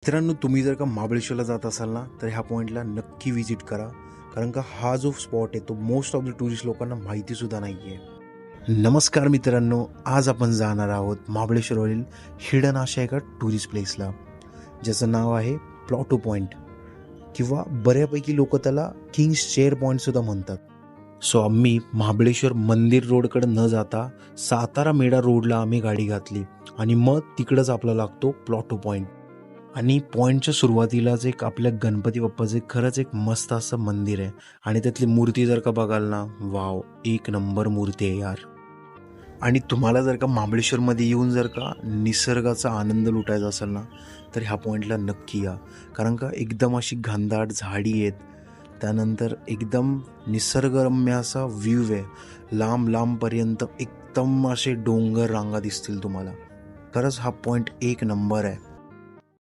मित्रांनो, तुम्ही जर का महाबळेश्वरला जात असाल ना, तर ह्या पॉईंटला नक्की व्हिजिट करा. कारण का हा जो स्पॉट आहे तो मोस्ट ऑफ द टुरिस्ट लोकांना माहितीसुद्धा नाही आहे. नमस्कार मित्रांनो, आज आपण जाणार आहोत महाबळेश्वरवरील हिडन अशा एका टुरिस्ट प्लेसला, ज्याचं नाव आहे प्लॉटो पॉईंट, किंवा बऱ्यापैकी लोक त्याला किंग्स चेअर पॉईंटसुद्धा म्हणतात. सो आम्ही महाबळेश्वर मंदिर रोडकडे न जाता सातारा मेढा रोडला आम्ही गाडी घातली आणि मग तिकडंच आपला लागतो प्लॉटो पॉईंट. आणि पॉईंटच्या सुरुवातीलाच एक आपल्या गणपती बाप्पाचं खरंच एक मस्त असं मंदिर आहे. आणि त्यातली मूर्ती जर का बघाल ना, वाव, एक नंबर मूर्ती आहे यार. आणि तुम्हाला जर का महाबळेश्वरमध्ये येऊन जर का निसर्गाचा आनंद लुटायचा असेल ना, तर ह्या पॉईंटला नक्की या. कारण का एकदम अशी घनदाट झाडी आहेत, त्यानंतर एकदम निसर्गरम्य असा व्ह्यू आहे. लांब लांबपर्यंत एकदम असे डोंगर रांगा दिसतील तुम्हाला. खरंच हा पॉईंट एक नंबर आहे.